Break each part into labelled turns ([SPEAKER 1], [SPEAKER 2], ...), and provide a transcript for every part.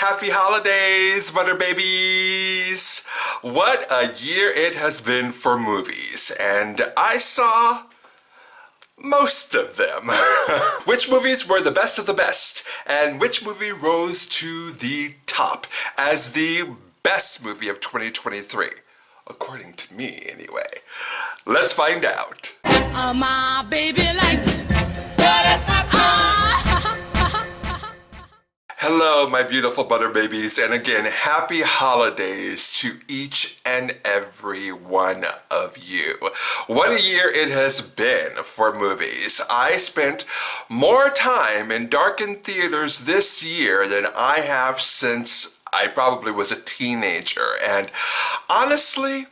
[SPEAKER 1] Happy holidays, butter babies! What a year it has been for movies, and I saw most of them. Which movies were the best of the best, and which movie rose to the top as the best movie of 2023? According to me, anyway. Let's find out.
[SPEAKER 2] My baby likes
[SPEAKER 1] Hello, my beautiful butter babies, and again, happy holidays to each and every one of you. What a year it has been for movies. I spent more time in darkened theaters this year than I have since I probably was a teenager, and honestly,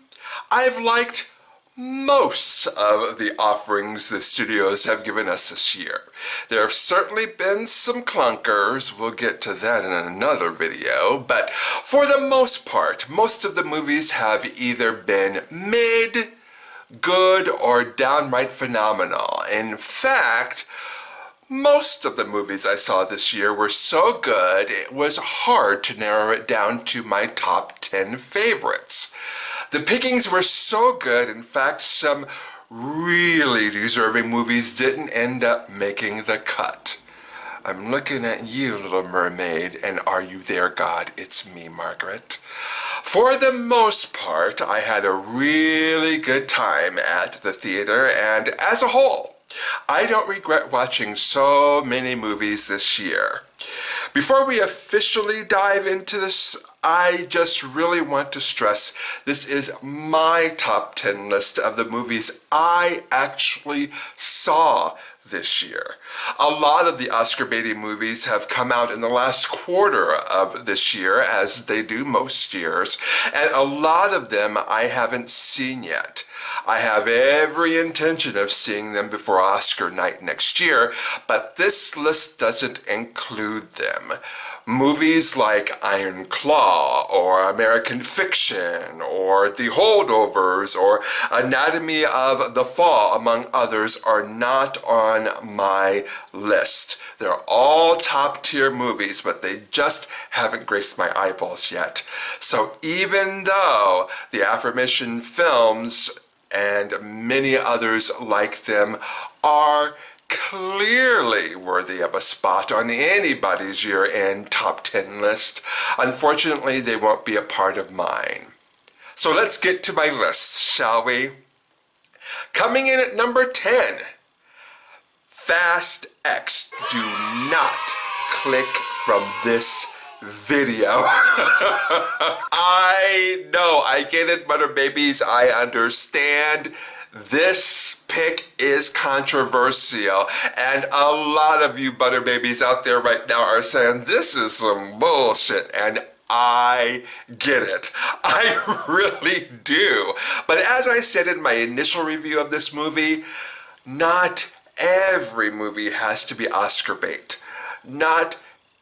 [SPEAKER 1] I've liked most of the offerings the studios have given us this year. There have certainly been some clunkers, we'll get to that in another video, but for the most part, most of the movies have either been mid, good, or downright phenomenal. In fact, most of the movies I saw this year were so good, it was hard to narrow it down to my top 10 favorites. The pickings were so good, in fact, some really deserving movies didn't end up making the cut. I'm looking at you, Little Mermaid, and are you there, God? It's me, Margaret. For the most part, I had a really good time at the theater, and as a whole, I don't regret watching so many movies this year. Before we officially dive into this, I just really want to stress this is my top 10 list of the movies I actually saw this year. A lot of the Oscar-baiting movies have come out in the last quarter of this year, as they do most years, and a lot of them I haven't seen yet. I have every intention of seeing them before Oscar night next year, but this list doesn't include them. Movies like Iron Claw, or American Fiction, or The Holdovers, or Anatomy of the Fall, among others, are not on my list. They're all top-tier movies, but they just haven't graced my eyeballs yet. So even though the aforementioned films and many others like them are clearly worthy of a spot on anybody's year-end top 10 list, unfortunately they won't be a part of mine. So let's get to my list, shall we? Coming in at number 10, Fast X. Do not click from this video. I know, I get it, butter babies, I understand. This pick is controversial, and a lot of you butter babies out there right now are saying this is some bullshit, and I get it. I really do. But as I said in my initial review of this movie, not every movie has to be Oscar bait. Not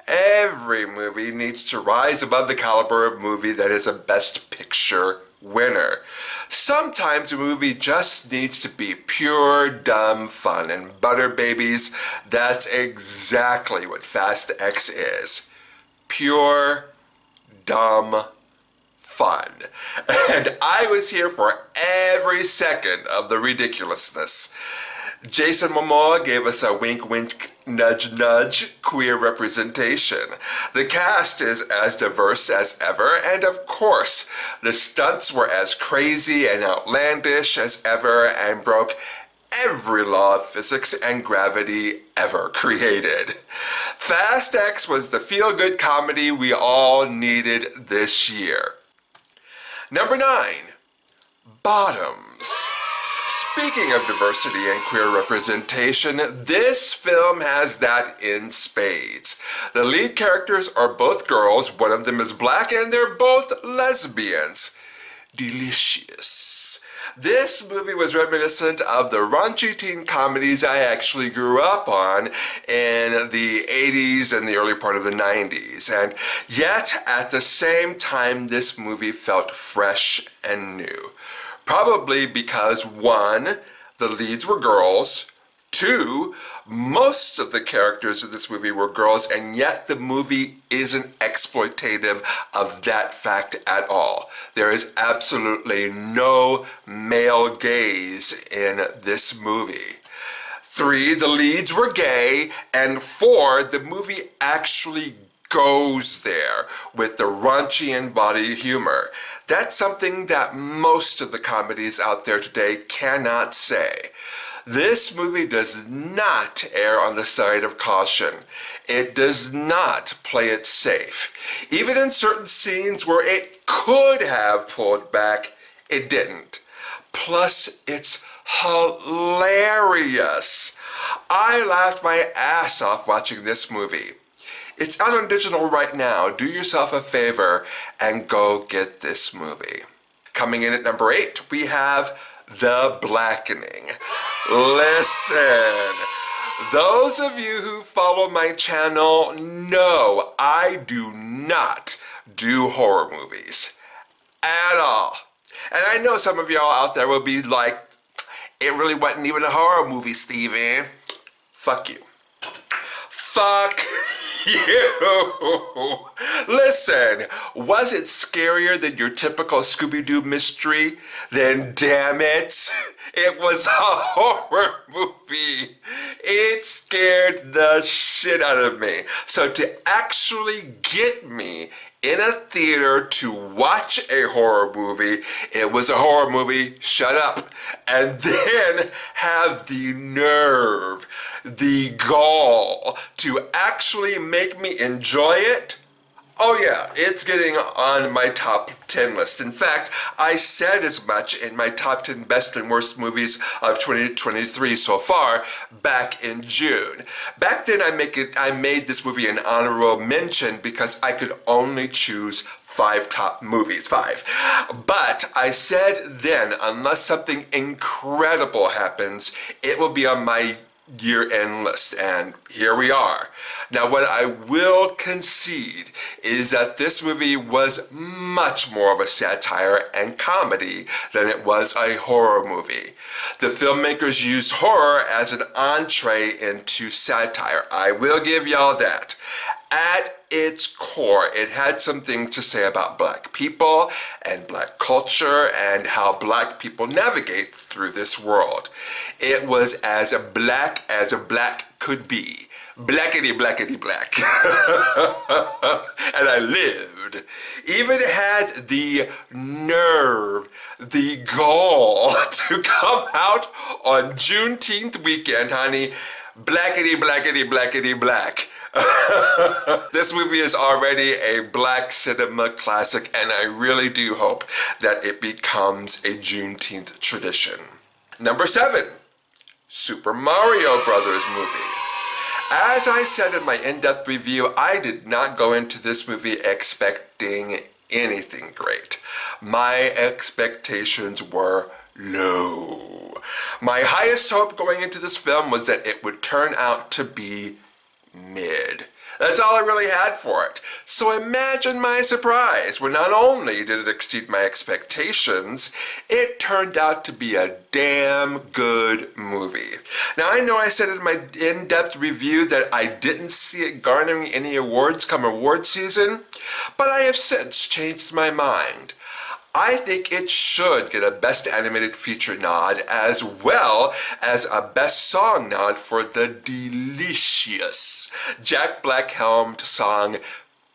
[SPEAKER 1] every movie needs to rise above the caliber of movie that is a Best Picture winner. Sometimes a movie just needs to be pure dumb fun, and butter babies, that's exactly what Fast X is. Pure dumb fun. And I was here for every second of the ridiculousness. Jason Momoa gave us a wink wink nudge nudge queer representation. The cast is as diverse as ever, and of course the stunts were as crazy and outlandish as ever and broke every law of physics and gravity ever created. Fast X was the feel-good comedy we all needed this year. Number 9, Bottoms. Speaking of diversity and queer representation, this film has that in spades. The lead characters are both girls, one of them is black, and they're both lesbians. Delicious. This movie was reminiscent of the raunchy teen comedies I actually grew up on in the 80s and the early part of the 90s, and yet at the same time this movie felt fresh and new. Probably because 1, the leads were girls, 2, most of the characters in this movie were girls, and yet the movie isn't exploitative of that fact at all. There is absolutely no male gaze in this movie. 3, the leads were gay, and 4, the movie actually goes there with the raunchy and body humor. That's something that most of the comedies out there today cannot say. This movie does not err on the side of caution. It does not play it safe. Even in certain scenes where it could have pulled back, it didn't. Plus, it's hilarious. I laughed my ass off watching this movie. It's out on digital right now. Do yourself a favor and go get this movie. Coming in at number 8, we have The Blackening. Listen, those of you who follow my channel know I do not do horror movies at all. And I know some of y'all out there will be like, it really wasn't even a horror movie, Steven. Fuck you. Fuck you. Listen, was it scarier than your typical Scooby-Doo mystery? Then damn it, it was a horror movie. It scared the shit out of me. So to actually get me in a theater to watch a horror movie, it was a horror movie, shut up, and then have the nerve, the gall to actually make me enjoy it. Oh yeah, it's getting on my top 10 list. In fact, I said as much in my top 10 best and worst movies of 2023 so far back in June. Back then I made this movie an honorable mention because I could only choose 5 top movies, 5. But I said then, unless something incredible happens, it will be on my year-end list, and here we are. Now, what I will concede is that this movie was much more of a satire and comedy than it was a horror movie. The filmmakers used horror as an entree into satire. I will give y'all that. At its core, it had some things to say about black people and black culture and how black people navigate through this world. It was as black could be. Blackety, blackety, black. And I lived. Even had the nerve, the gall to come out on Juneteenth weekend, honey. Blackety, blackety, blackety, black. This movie is already a black cinema classic, and I really do hope that it becomes a Juneteenth tradition. Number 7, Super Mario Brothers movie. As I said in my in-depth review, I did not go into this movie expecting anything great. My expectations were low. My highest hope going into this film was that it would turn out to be mid. That's all I really had for it. So imagine my surprise when not only did it exceed my expectations, it turned out to be a damn good movie. Now I know I said in my in-depth review that I didn't see it garnering any awards come award season, but I have since changed my mind. I think it should get a Best Animated Feature nod as well as a Best Song nod for the delicious Jack Black-helmed song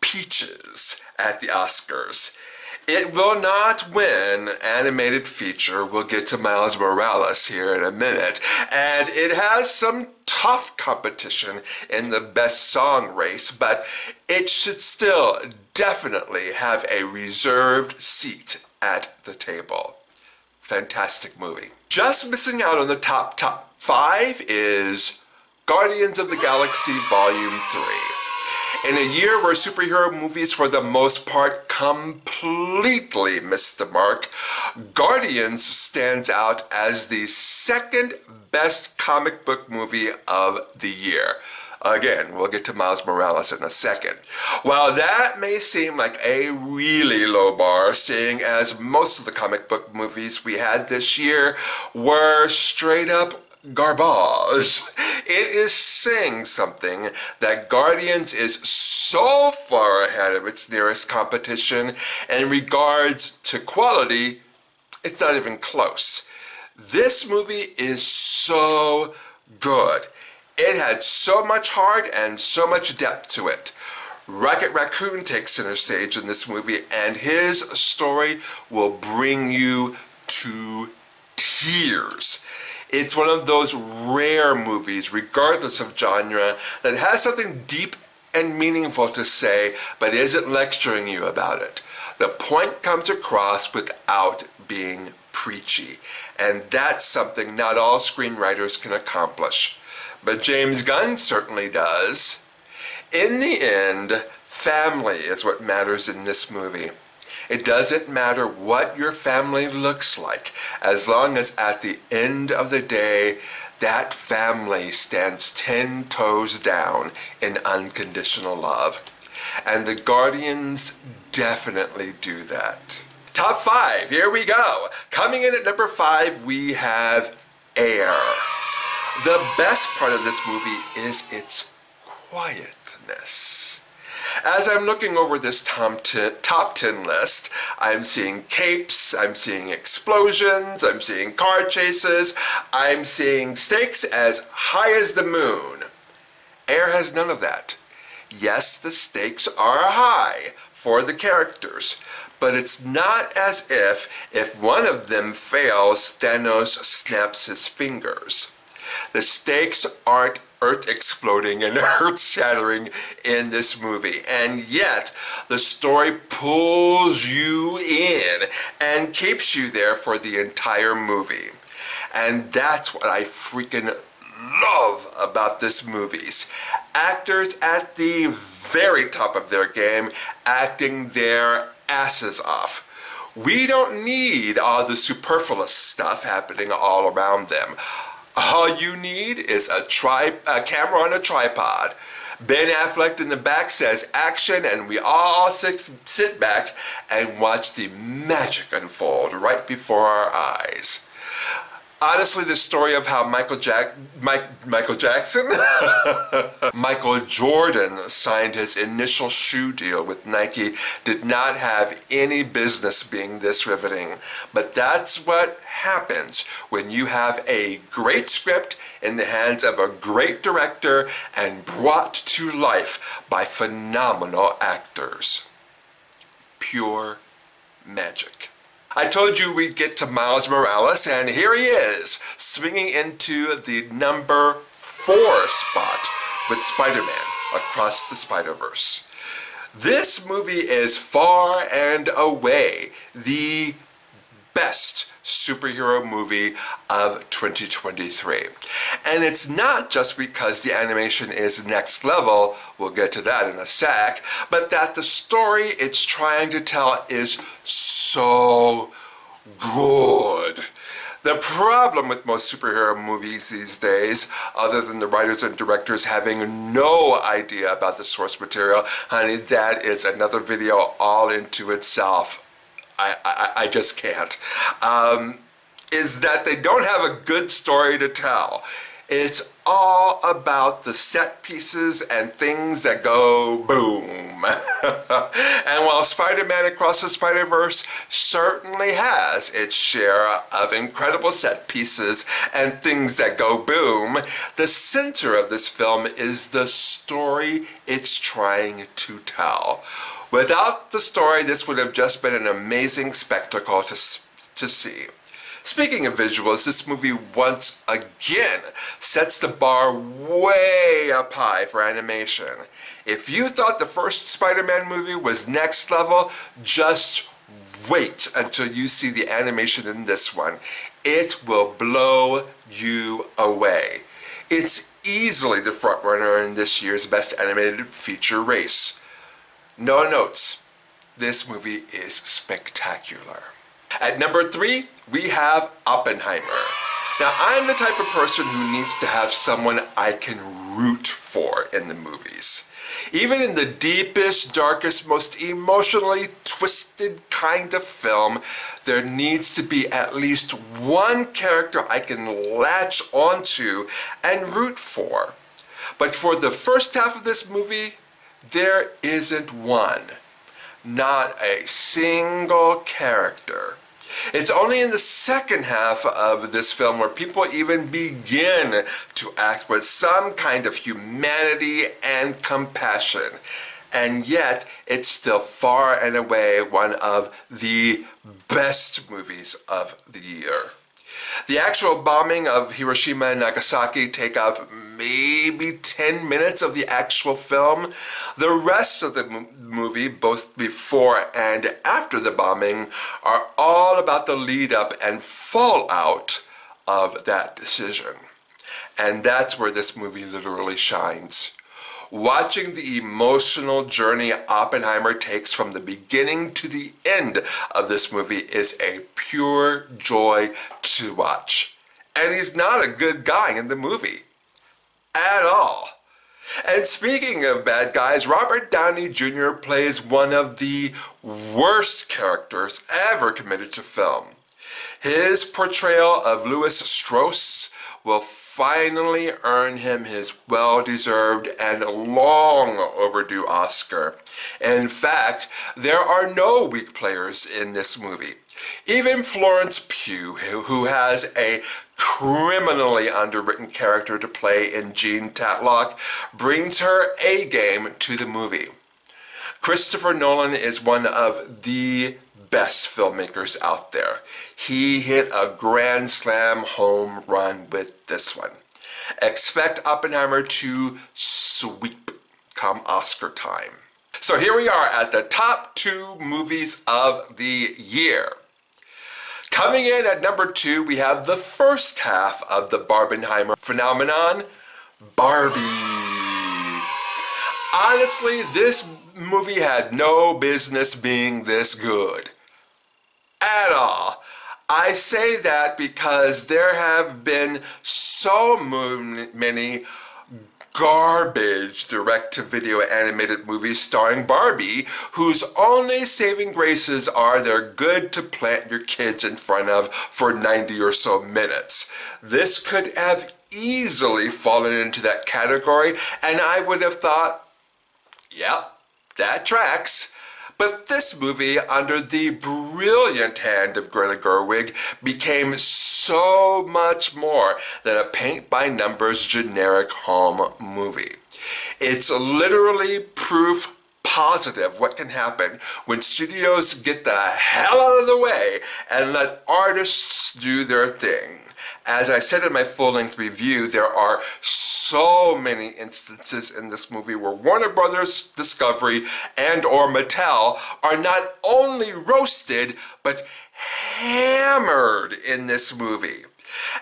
[SPEAKER 1] Peaches at the Oscars. It will not win Animated Feature. We'll get to Miles Morales here in a minute. And it has some tough competition in the Best Song race, but it should still definitely have a reserved seat at the table. Fantastic movie. Just missing out on the top 5 is Guardians of the Galaxy Volume 3. In a year where superhero movies for the most part completely missed the mark, Guardians stands out as the second best comic book movie of the year. Again, we'll get to Miles Morales in a second. While that may seem like a really low bar, seeing as most of the comic book movies we had this year were straight up garbage. It is saying something that Guardians is so far ahead of its nearest competition, and in regards to quality, it's not even close. This movie is so good. It had so much heart and so much depth to it. Rocket Raccoon takes center stage in this movie, and his story will bring you to tears. It's one of those rare movies, regardless of genre, that has something deep and meaningful to say, but isn't lecturing you about it. The point comes across without being preachy, and that's something not all screenwriters can accomplish. But James Gunn certainly does. In the end, family is what matters in this movie. It doesn't matter what your family looks like, as long as at the end of the day, that family stands 10 toes down in unconditional love. And the Guardians definitely do that. Top 5, here we go. Coming in at number 5, we have Air. The best part of this movie is its quietness. As I'm looking over this top 10 list, I'm seeing capes, I'm seeing explosions, I'm seeing car chases, I'm seeing stakes as high as the moon. Air has none of that. Yes, the stakes are high for the characters, but it's not as if one of them fails, Thanos snaps his fingers. The stakes aren't earth exploding and earth shattering in this movie, and yet the story pulls you in and keeps you there for the entire movie. And that's what I freaking love about this movies. Actors at the very top of their game, acting their asses off. We don't need all the superfluous stuff happening all around them. All you need is a camera on a tripod. Ben Affleck in the back says action, and we all sit back and watch the magic unfold right before our eyes. Honestly, the story of how Michael Jordan signed his initial shoe deal with Nike did not have any business being this riveting. But that's what happens when you have a great script in the hands of a great director and brought to life by phenomenal actors. Pure magic. I told you we'd get to Miles Morales, and here he is, swinging into the number 4 spot with Spider-Man Across the Spider-Verse. This movie is far and away the best superhero movie of 2023. And it's not just because the animation is next level, we'll get to that in a sec, but that the story it's trying to tell is so good. The problem with most superhero movies these days, other than the writers and directors having no idea about the source material, honey, that is another video all into itself. I just can't. Is that they don't have a good story to tell. It's all about the set pieces and things that go boom. And while Spider-Man Across the Spider-Verse certainly has its share of incredible set pieces and things that go boom, the center of this film is the story it's trying to tell. Without the story, this would have just been an amazing spectacle to see. Speaking of visuals, this movie once again sets the bar way up high for animation. If you thought the first Spider-Man movie was next level, just wait until you see the animation in this one. It will blow you away. It's easily the frontrunner in this year's Best Animated Feature race. No notes. This movie is spectacular. At number 3, we have Oppenheimer. Now, I'm the type of person who needs to have someone I can root for in the movies. Even in the deepest, darkest, most emotionally twisted kind of film, there needs to be at least one character I can latch onto and root for. But for the first half of this movie, there isn't one. Not a single character. It's only in the second half of this film where people even begin to act with some kind of humanity and compassion. And yet, it's still far and away one of the best movies of the year. The actual bombing of Hiroshima and Nagasaki take up maybe 10 minutes of the actual film. The rest of the movie, both before and after the bombing, are all about the lead up and fallout of that decision. And that's where this movie literally shines. Watching the emotional journey Oppenheimer takes from the beginning to the end of this movie is a pure joy to watch. And he's not a good guy in the movie. At all. And speaking of bad guys, Robert Downey Jr. plays one of the worst characters ever committed to film. His portrayal of Louis Strauss will finally earn him his well-deserved and long overdue Oscar. In fact, there are no weak players in this movie. Even Florence Pugh, who has a criminally underwritten character to play in Jean Tatlock, brings her A-game to the movie. Christopher Nolan is one of the best filmmakers out there. He hit a grand slam home run with this one. Expect Oppenheimer to sweep come Oscar time. So here we are at the top 2 movies of the year. Coming in at number 2, we have the first half of the Barbenheimer phenomenon, Barbie. Honestly, this movie had no business being this good. At all. I say that because there have been so many garbage direct-to-video animated movies starring Barbie, whose only saving graces are they're good to plant your kids in front of for 90 or so minutes. This could have easily fallen into that category, and I would have thought, yep, that tracks. But this movie, under the brilliant hand of Greta Gerwig, became so much more than a paint-by-numbers generic home movie. It's literally proof positive what can happen when studios get the hell out of the way and let artists do their thing. As I said in my full-length review, there are so many instances in this movie where Warner Brothers, Discovery, and or Mattel are not only roasted, but hammered in this movie.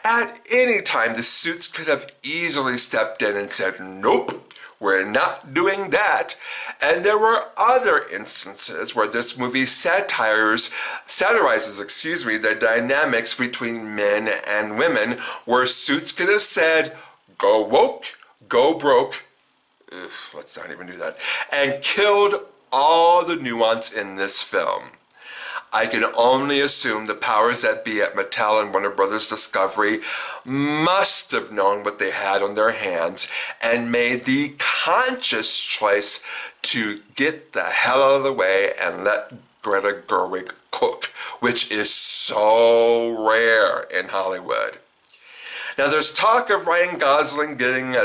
[SPEAKER 1] At any time, the suits could have easily stepped in and said, nope, we're not doing that. And there were other instances where this movie satirizes, the dynamics between men and women, where suits could have said, go woke, go broke, let's not even do that, and killed all the nuance in this film. I can only assume the powers that be at Mattel and Warner Brothers Discovery must have known what they had on their hands and made the conscious choice to get the hell out of the way and let Greta Gerwig cook, which is so rare in Hollywood. Now there's talk of Ryan Gosling getting a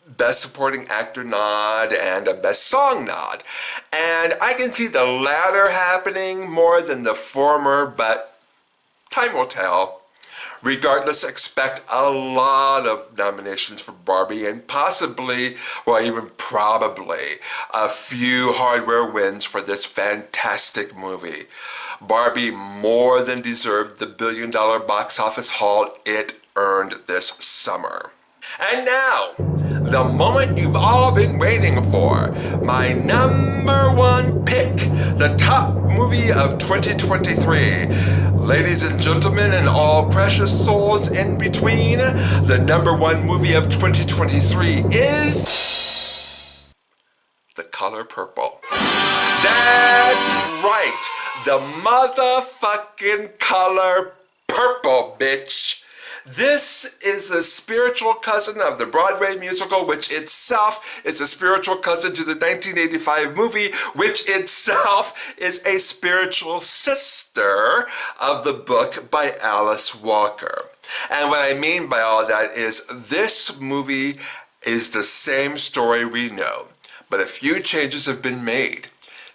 [SPEAKER 1] Best Supporting Actor nod and a Best Song nod. And I can see the latter happening more than the former, but time will tell. Regardless, expect a lot of nominations for Barbie and possibly, well, even probably, a few hardware wins for this fantastic movie. Barbie more than deserved the billion-dollar box office haul it earned this summer. And now, the moment you've all been waiting for, my number 1 pick, the top movie of 2023. Ladies and gentlemen, and all precious souls in between, the number 1 movie of 2023 is The Color Purple. That's right! right, the motherfucking color purple, bitch. This is a spiritual cousin of the Broadway musical, which itself is a spiritual cousin to the 1985 movie, which itself is a spiritual sister of the book by Alice Walker. And what I mean by all that is this movie is the same story we know, but a few changes have been made.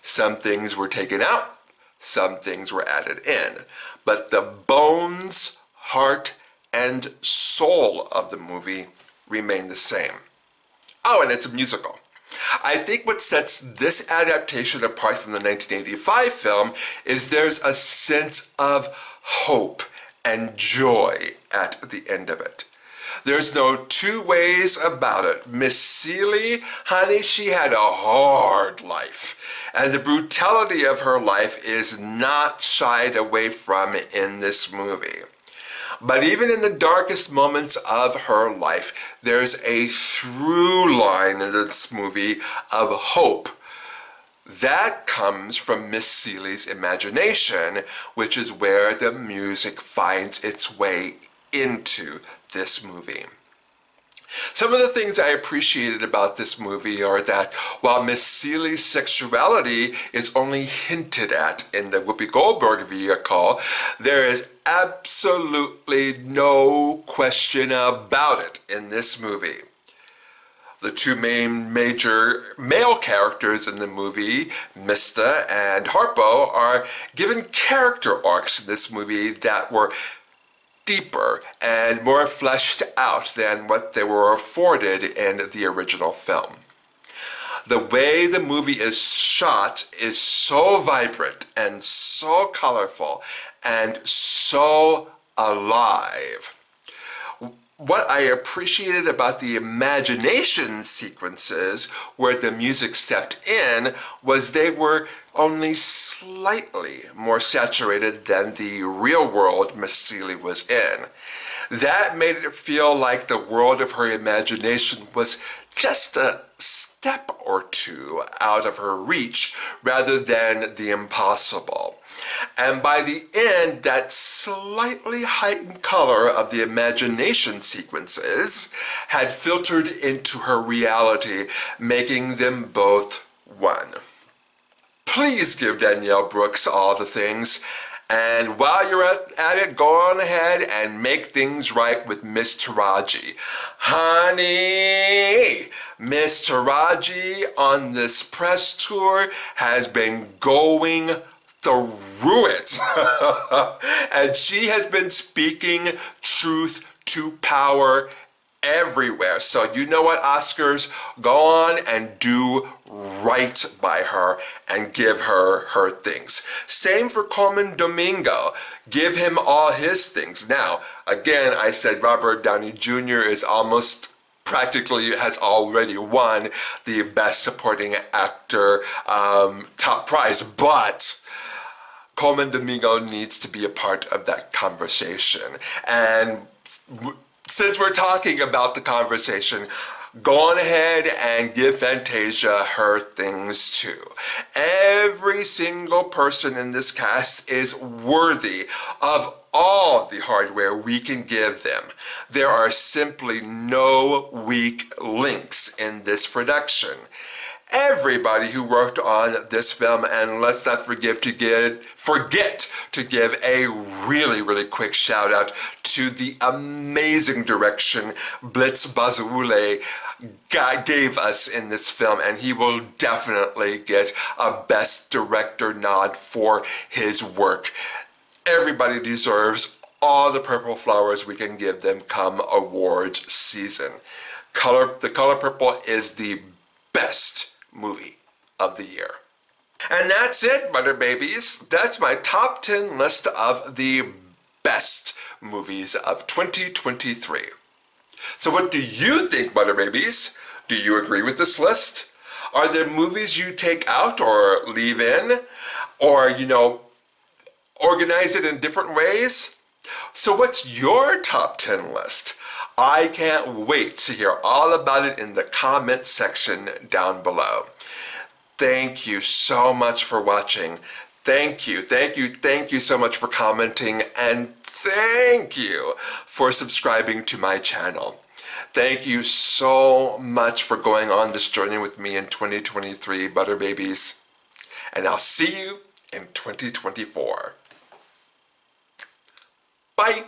[SPEAKER 1] Some things were taken out, some things were added in, but the bones, heart, and soul of the movie remain the same. Oh, and it's a musical. I think what sets this adaptation apart from the 1985 film is there's a sense of hope and joy at the end of it. There's no two ways about it. Miss Celie, honey, she had a hard life. And the brutality of her life is not shied away from in this movie. But even in the darkest moments of her life, there's a through line in this movie of hope. That comes from Miss Celie's imagination, which is where the music finds its way into this movie. Some of the things I appreciated about this movie are that while Miss Celie's sexuality is only hinted at in the Whoopi Goldberg vehicle, there is absolutely no question about it in this movie. The two main major male characters in the movie, Mista and Harpo, are given character arcs in this movie that were deeper and more fleshed out than what they were afforded in the original film. The way the movie is shot is so vibrant and so colorful and so alive. What I appreciated about the imagination sequences where the music stepped in was they were only slightly more saturated than the real world Miss Celie was in. That made it feel like the world of her imagination was just a step or two out of her reach rather than the impossible. And by the end, that slightly heightened color of the imagination sequences had filtered into her reality, making them both one. Please give Danielle Brooks all the things. And while you're at it, go on ahead and make things right with Miss Taraji. Honey, Miss Taraji on this press tour has been going through it. And she has been speaking truth to power everywhere. So you know what, Oscars? Go on and do right by her and give her her things. Same for Coleman Domingo. Give him all his things. Now, again, I said Robert Downey Jr. is almost practically has already won the Best Supporting Actor top prize, but Coleman Domingo needs to be a part of that conversation. And since we're talking about the conversation, go on ahead and give Fantasia her things too. Every single person in this cast is worthy of all the hardware we can give them. There are simply no weak links in this production. Everybody who worked on this film, and let's not forget to give a really quick shout out to the amazing direction Blitz Bazawule gave us in this film, and he will definitely get a Best Director nod for his work. Everybody deserves all the purple flowers we can give them come awards season. The Color Purple is the best movie of the year. And that's it, Butter Babies. That's my top 10 list of the best movies of 2023. So what do you think, Butter Babies? Do you agree with this list? Are there movies you take out or leave in? Or, organize it in different ways? So what's your top 10 list? I can't wait to hear all about it in the comment section down below. Thank you so much for watching. Thank you, thank you, thank you so much for commenting, and thank you for subscribing to my channel. Thank you so much for going on this journey with me in 2023, Butter Babies. And I'll see you in 2024. Bye.